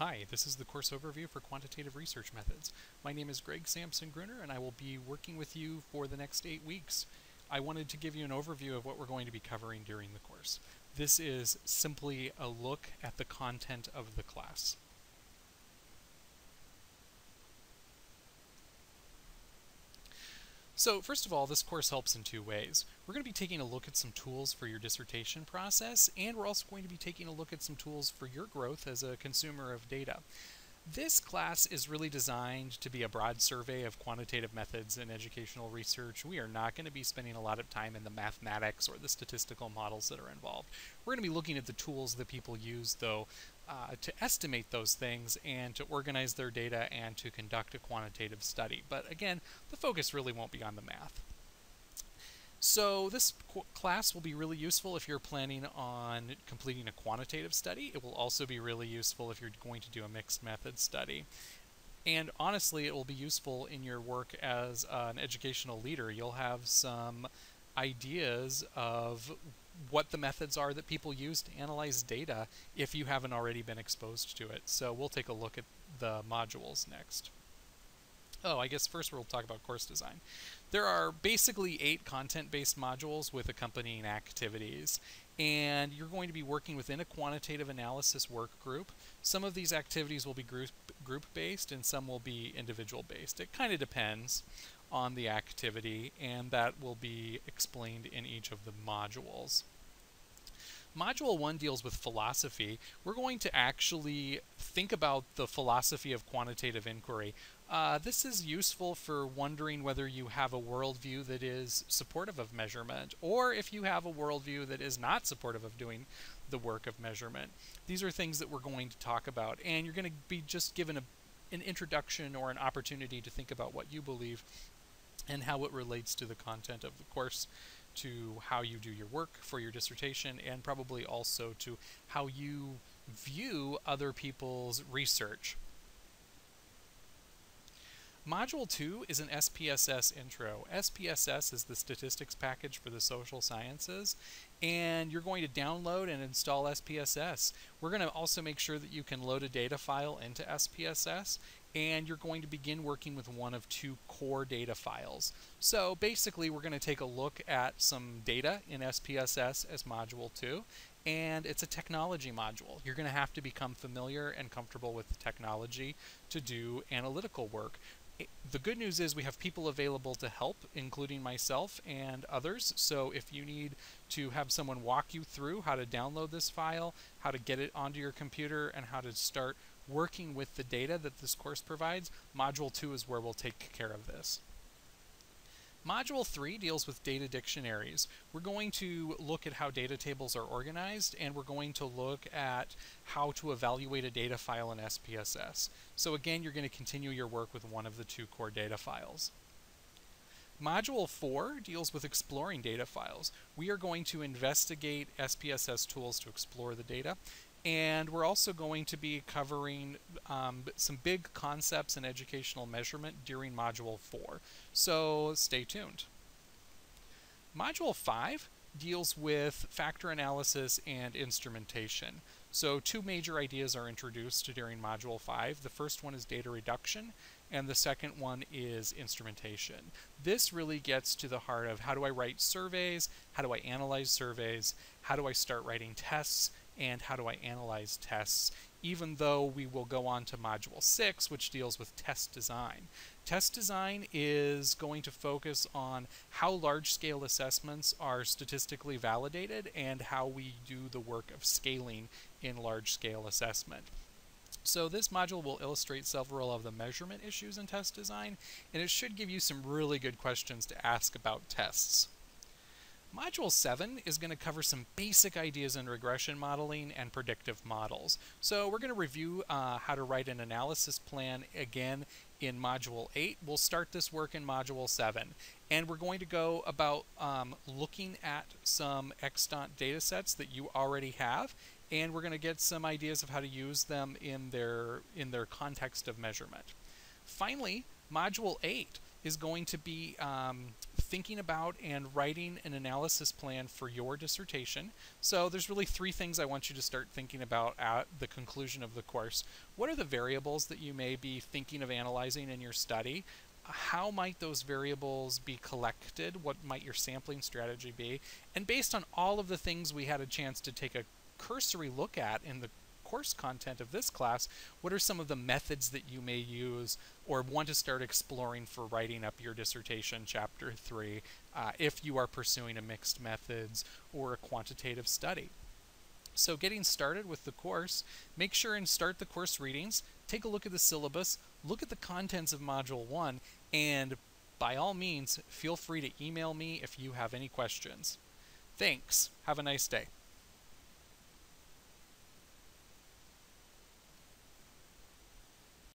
Hi, this is the course overview for quantitative research methods. My name is Greg Sampson-Gruner and I will be working with you for the next 8 weeks. I wanted to give you an overview of what we're going to be covering during the course. This is simply a look at the content of the class. So first of all, this course helps in two ways. We're going to be taking a look at some tools for your dissertation process, and we're also going to be taking a look at some tools for your growth as a consumer of data. This class is really designed to be a broad survey of quantitative methods in educational research. We are not going to be spending a lot of time in the mathematics or the statistical models that are involved. We're going to be looking at the tools that people use, though, to estimate those things and to organize their data and to conduct a quantitative study. But again, the focus really won't be on the math. So this class will be really useful if you're planning on completing a quantitative study. It will also be really useful if you're going to do a mixed method study. And honestly, it will be useful in your work as an educational leader. You'll have some ideas of what the methods are that people use to analyze data if you haven't already been exposed to it. So we'll take a look at the modules next. Oh, I guess first we'll talk about course design. There are basically 8 content-based modules with accompanying activities, and you're going to be working within a quantitative analysis work group. Some of these activities will be group-based and some will be individual-based. It kind of depends on the activity, and that will be explained in each of the modules. Module 1 deals with philosophy. We're going to actually think about the philosophy of quantitative inquiry. This is useful for wondering whether you have a worldview that is supportive of measurement, or if you have a worldview that is not supportive of doing the work of measurement. These are things that we're going to talk about, and you're going to be just given an introduction or an opportunity to think about what you believe and how it relates to the content of the course, to how you do your work for your dissertation, and probably also to how you view other people's research. Module 2 is an SPSS intro. SPSS is the statistics package for the social sciences, and you're going to download and install SPSS. We're going to also make sure that you can load a data file into SPSS, and you're going to begin working with one of 2 core data files. So basically, we're going to take a look at some data in SPSS as Module 2, and it's a technology module. You're going to have to become familiar and comfortable with the technology to do analytical work. The good news is we have people available to help, including myself and others. So if you need to have someone walk you through how to download this file, how to get it onto your computer, and how to start working with the data that this course provides, Module 2 is where we'll take care of this. Module 3 deals with data dictionaries. We're going to look at how data tables are organized, and we're going to look at how to evaluate a data file in SPSS. So again, you're going to continue your work with one of the 2 core data files. Module 4 deals with exploring data files. We are going to investigate SPSS tools to explore the data. And we're also going to be covering some big concepts in educational measurement during Module 4. So stay tuned. Module 5 deals with factor analysis and instrumentation. So 2 major ideas are introduced during Module 5. The first one is data reduction, and the second one is instrumentation. This really gets to the heart of how do I write surveys, how do I analyze surveys, how do I start writing tests, and how do I analyze tests, even though we will go on to Module 6, which deals with test design. Test design is going to focus on how large-scale assessments are statistically validated and how we do the work of scaling in large-scale assessment. So this module will illustrate several of the measurement issues in test design, and it should give you some really good questions to ask about tests. Module 7 is going to cover some basic ideas in regression modeling and predictive models. So we're going to review how to write an analysis plan again in Module 8. We'll start this work in Module 7. And we're going to go about looking at some extant data sets that you already have, and we're going to get some ideas of how to use them in their context of measurement. Finally, Module 8 is going to be thinking about and writing an analysis plan for your dissertation. So there's really three things I want you to start thinking about at the conclusion of the course. What are the variables that you may be thinking of analyzing in your study? How might those variables be collected? What might your sampling strategy be? And based on all of the things we had a chance to take a cursory look at in the course content of this class, what are some of the methods that you may use or want to start exploring for writing up your dissertation chapter 3 if you are pursuing a mixed methods or a quantitative study? So getting started with the course, make sure and start the course readings, take a look at the syllabus, look at the contents of Module 1, and by all means, feel free to email me if you have any questions. Thanks. Have a nice day.